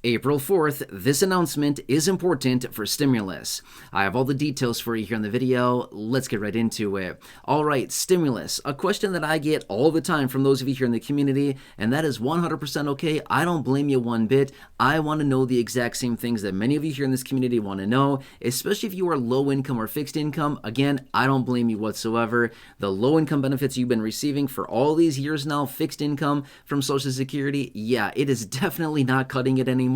April 4th, this announcement is important for stimulus. I have all the details for you here in the video. Let's get right into it. All right, stimulus, a question that I get all the time from those of you here in the community, and that is 100% okay. I don't blame you one bit. I want to know the exact same things that many of you here in this community want to know, especially if you are low income or fixed income. Again, I don't blame you whatsoever. The low income benefits you've been receiving for all these years now, fixed income from Social Security, yeah, it is definitely not cutting it anymore.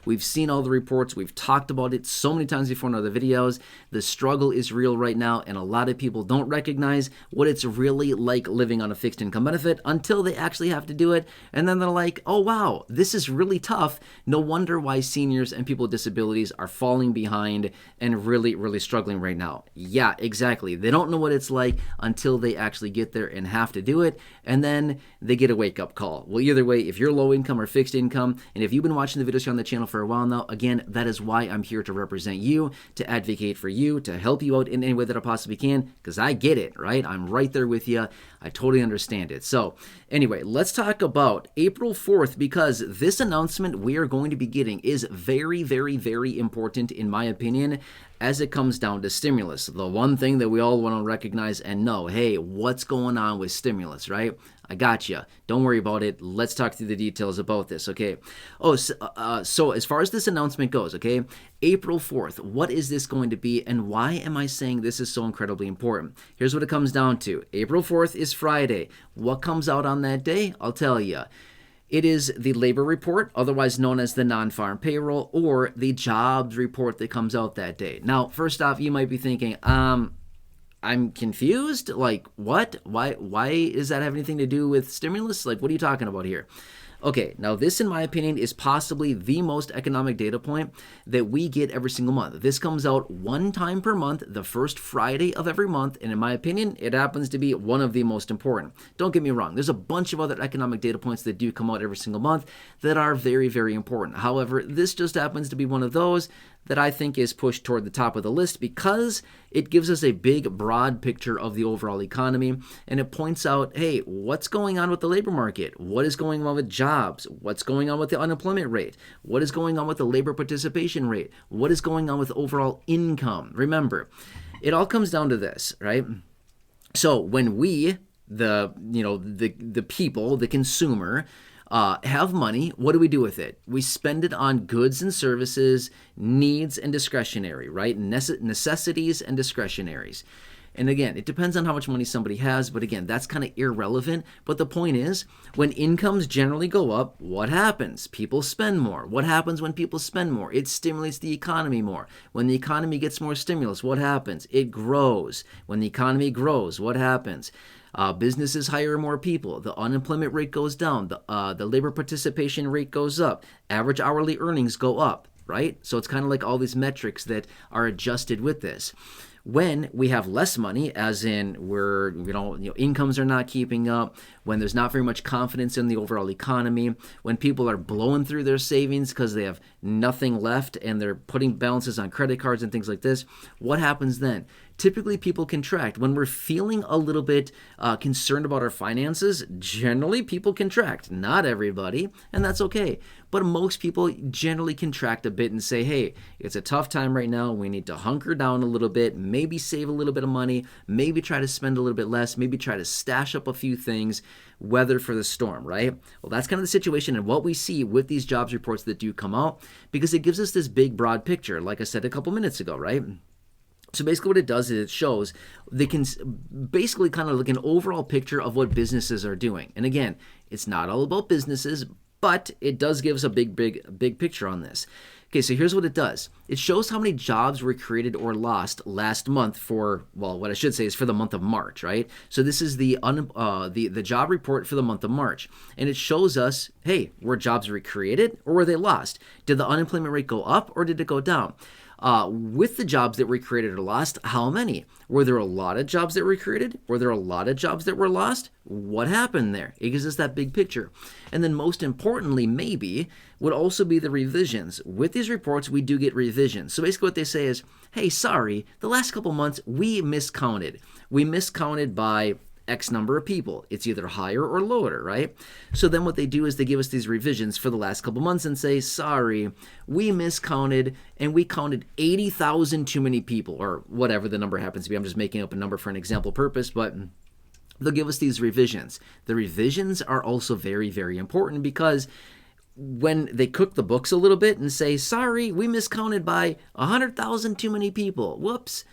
We've seen all the reports. We've talked about it so many times before in other videos. The struggle is real right now, and a lot of people don't recognize what it's really like living on a fixed income benefit until they actually have to do it. And then they're like, oh, wow, this is really tough. No wonder why seniors and people with disabilities are falling behind and really, really struggling right now. Yeah, exactly. They don't know what it's like until they actually get there and have to do it. And then they get a wake-up call. Well, either way, if you're low income or fixed income, and if you've been watching the videos here on the channel for a while now, again, that is why I'm here to represent you, to advocate for you, to help you out in any way that I possibly can, because I get it, right? I'm right there with you. I totally understand it. So anyway, let's talk about April 4th, because this announcement we are going to be getting is very, very, very important in my opinion, as it comes down to stimulus. The one thing that we all want to recognize and know, hey, what's going on with stimulus, right? I got you. Don't worry about it. Let's talk through the details about this, okay? Oh, so as far as this announcement goes, okay, April 4th, what is this going to be, and why am I saying this is so incredibly important? Here's what it comes down to. April 4th is Friday. What comes out on that day? I'll tell you. It is the labor report, otherwise known as the non-farm payroll, or the jobs report that comes out that day. Now, first off, you might be thinking, I'm confused. Like, what? Why does that have anything to do with stimulus? Like, what are you talking about here? Okay, now this, in my opinion, is possibly the most economic data point that we get every single month. This comes out one time per month, the first Friday of every month, and in my opinion, it happens to be one of the most important. Don't get me wrong, there's a bunch of other economic data points that do come out every single month that are very, very important. However, this just happens to be one of those that I think is pushed toward the top of the list because it gives us a big, broad picture of the overall economy, and it points out, hey, what's going on with the labor market? What is going on with jobs? What's going on with the unemployment rate? What is going on with the labor participation rate? What is going on with overall income? Remember, it all comes down to this, right? So when we, the people, the consumer, have money, what do we do with it? We spend it on goods and services, needs and discretionary, right? Necessities and discretionaries. And again, it depends on how much money somebody has, but again, that's kind of irrelevant. But the point is, when incomes generally go up, what happens? People spend more. What happens when people spend more? It stimulates the economy more. When the economy gets more stimulus, what happens? It grows. When the economy grows, what happens? Businesses hire more people. The unemployment rate goes down. The labor participation rate goes up. Average hourly earnings go up, right? So it's kind of like all these metrics that are adjusted with this. When we have less money, as in incomes are not keeping up, when there's not very much confidence in the overall economy, when people are blowing through their savings because they have nothing left and they're putting balances on credit cards and things like this, what happens then? Typically, people contract. When we're feeling a little bit concerned about our finances, generally people contract. Not everybody, and that's okay. But most people generally contract a bit and say, hey, it's a tough time right now. We need to hunker down a little bit, maybe save a little bit of money, maybe try to spend a little bit less, maybe try to stash up a few things, weather for the storm, right? Well, that's kind of the situation and what we see with these jobs reports that do come out, because it gives us this big, broad picture, like I said a couple minutes ago, right? So basically what it does is it shows they can basically kind of look an overall picture of what businesses are doing. And again, it's not all about businesses, but it does give us a big picture on this. Okay, so here's what it does. It shows how many jobs were created or lost last month for, well, what I should say is for the month of March, right? So this is the job report for the month of March. And it shows us, hey, were jobs recreated or were they lost? Did the unemployment rate go up or did it go down? With the jobs that were created or lost, how many? Were there a lot of jobs that were created? Were there a lot of jobs that were lost? What happened there? It gives us that big picture. And then most importantly, maybe, would also be the revisions. With these reports, we do get revisions. So basically what they say is, hey, sorry, the last couple months, we miscounted. We miscounted by X number of people. It's either higher or lower, right? So then what they do is they give us these revisions for the last couple months and say, sorry, we miscounted and we counted 80,000 too many people, or whatever the number happens to be. I'm just making up a number for an example purpose, but they'll give us these revisions. The revisions are also very, very important because when they cook the books a little bit and say, sorry, we miscounted by 100,000 too many people, whoops.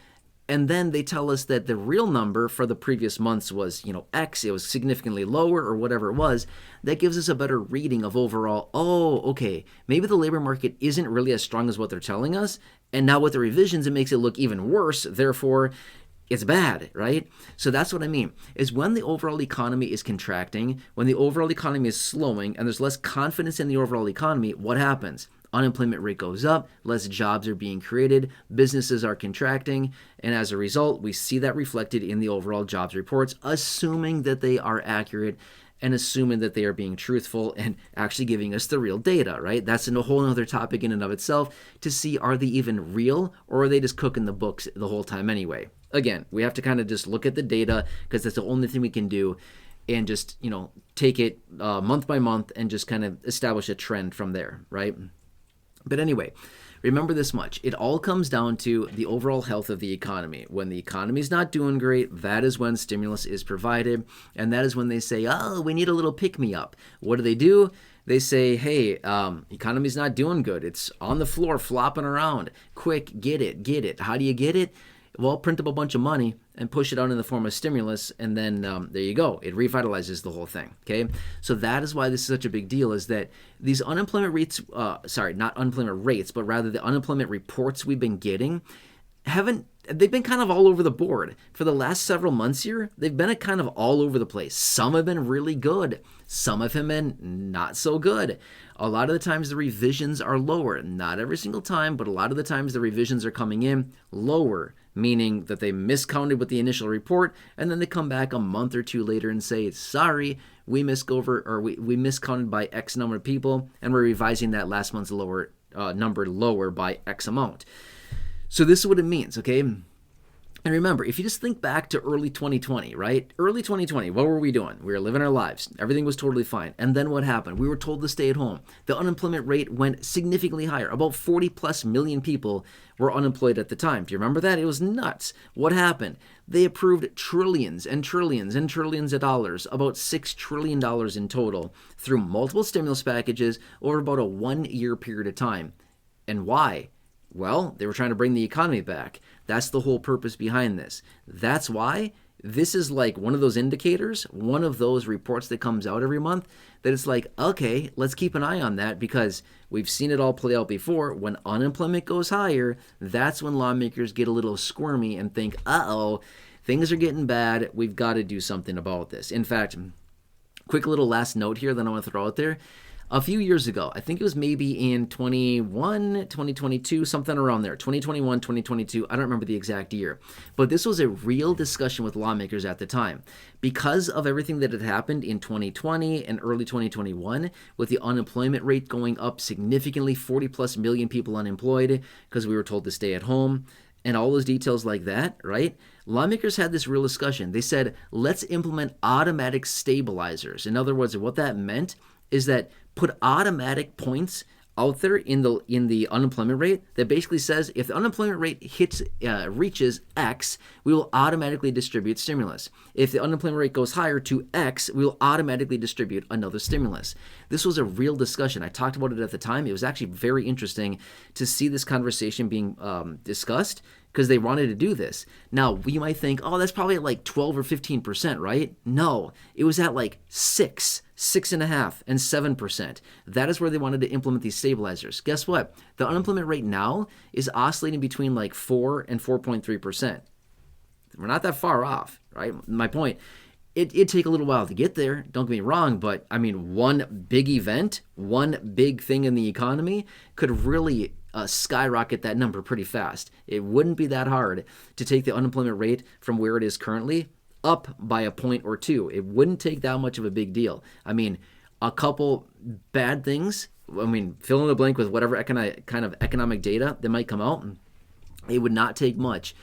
And then they tell us that the real number for the previous months was, X, it was significantly lower or whatever it was. That gives us a better reading of overall, okay, maybe the labor market isn't really as strong as what they're telling us. And now with the revisions, it makes it look even worse. Therefore, it's bad, right? So that's what I mean, is when the overall economy is contracting, when the overall economy is slowing, and there's less confidence in the overall economy, what happens? Unemployment rate goes up, less jobs are being created, businesses are contracting, and as a result, we see that reflected in the overall jobs reports, assuming that they are accurate and assuming that they are being truthful and actually giving us the real data, right? That's a whole other topic in and of itself to see, are they even real or are they just cooking the books the whole time anyway? Again, we have to kind of just look at the data because that's the only thing we can do, and just, take it month by month and just kind of establish a trend from there, right? But anyway, remember this much. It all comes down to the overall health of the economy. When the economy is not doing great, that is when stimulus is provided. And that is when they say, we need a little pick-me-up. What do? They say, hey, economy's not doing good. It's on the floor flopping around. Quick, get it. How do you get it? Well, print up a bunch of money and push it out in the form of stimulus, and then there you go. It revitalizes the whole thing, okay? So that is why this is such a big deal, is that these unemployment rates, not unemployment rates, but rather the unemployment reports we've been getting they've been kind of all over the board. For the last several months here, they've been kind of all over the place. Some have been really good. Some have been not so good. A lot of the times the revisions are lower. Not every single time, but a lot of the times the revisions are coming in lower, meaning that they miscounted with the initial report, and then they come back a month or two later and say, sorry, we miscounted by X number of people, and we're revising that last month's number lower by X amount. So this is what it means, okay? And remember, if you just think back to early 2020, right? Early 2020, what were we doing? We were living our lives. Everything was totally fine. And then what happened? We were told to stay at home. The unemployment rate went significantly higher. About 40 plus million people were unemployed at the time. Do you remember that? It was nuts. What happened? They approved trillions and trillions and trillions of dollars, about $6 trillion in total, through multiple stimulus packages over about a 1-year period of time. And why? Well, they were trying to bring the economy back. That's the whole purpose behind this. That's why this is like one of those indicators, one of those reports that comes out every month, that it's like, okay, let's keep an eye on that, because we've seen it all play out before. When unemployment goes higher, that's when lawmakers get a little squirmy and think, things are getting bad. We've got to do something about this. In fact, quick little last note here that I want to throw out there. A few years ago, I think it was maybe in 2022, something around there, 2021, 2022, I don't remember the exact year, but this was a real discussion with lawmakers at the time. Because of everything that had happened in 2020 and early 2021, with the unemployment rate going up significantly, 40 plus million people unemployed because we were told to stay at home, and all those details like that, right? Lawmakers had this real discussion. They said, let's implement automatic stabilizers. In other words, what that meant is that put automatic points out there in the unemployment rate that basically says if the unemployment rate reaches X, we will automatically distribute stimulus. If the unemployment rate goes higher to X, we will automatically distribute another stimulus. This was a real discussion. I talked about it at the time. It was actually very interesting to see this conversation being discussed, because they wanted to do this. Now, you might think, that's probably at like 12 or 15%, right? No, it was at like 6.5%, and 7%. That is where they wanted to implement these stabilizers. Guess what? The unemployment rate now is oscillating between like 4 and 4.3%. We're not that far off, right? My point, it'd take a little while to get there, don't get me wrong, but I mean, one big event, one big thing in the economy could really skyrocket that number pretty fast. It wouldn't be that hard to take the unemployment rate from where it is currently up by a point or two. It wouldn't take that much of a big deal. I mean, a couple bad things, fill in the blank with whatever kind of economic data that might come out, it would not take much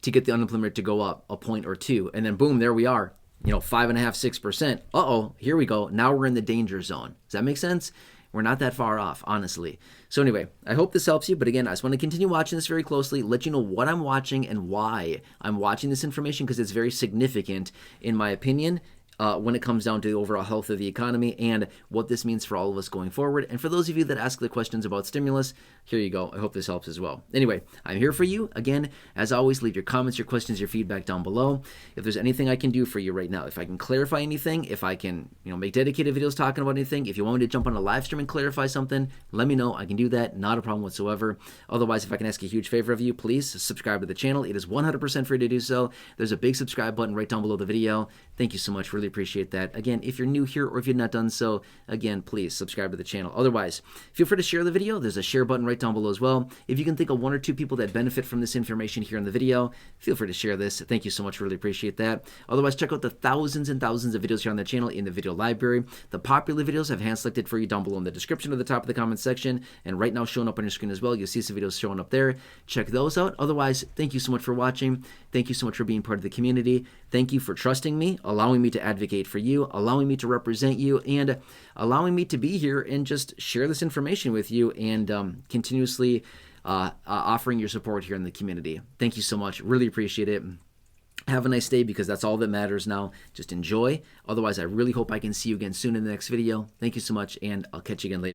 to get the unemployment rate to go up a point or two. And then boom, there we are. 5.5%, 6%. Uh-oh, here we go. Now we're in the danger zone. Does that make sense? We're not that far off, honestly. So anyway, I hope this helps you. But again, I just want to continue watching this very closely, let you know what I'm watching and why I'm watching this information, because it's very significant, in my opinion, when it comes down to the overall health of the economy and what this means for all of us going forward. And for those of you that ask the questions about stimulus, here you go. I hope this helps as well. Anyway, I'm here for you. Again, as always, leave your comments, your questions, your feedback down below. If there's anything I can do for you right now, if I can clarify anything, if I can make dedicated videos talking about anything, if you want me to jump on a live stream and clarify something, let me know. I can do that. Not a problem whatsoever. Otherwise, if I can ask a huge favor of you, please subscribe to the channel. It is 100% free to do so. There's a big subscribe button right down below the video. Thank you so much. Really appreciate that. Again, if you're new here or if you've not done so, again, please subscribe to the channel. Otherwise, feel free to share the video. There's a share button right down below as well. If you can think of 1 or 2 people that benefit from this information here in the video, feel free to share this. Thank you so much. Really appreciate that. Otherwise, check out the thousands and thousands of videos here on the channel in the video library. The popular videos I've hand selected for you down below in the description at the top of the comment section, and right now showing up on your screen as well. You'll see some videos showing up there. Check those out. Otherwise, thank you so much for watching. Thank you so much for being part of the community. Thank you for trusting me, allowing me to advocate for you, allowing me to represent you, and allowing me to be here and just share this information with you and continuously offering your support here in the community. Thank you so much. Really appreciate it. Have a nice day, because that's all that matters now. Just enjoy. Otherwise, I really hope I can see you again soon in the next video. Thank you so much, and I'll catch you again later.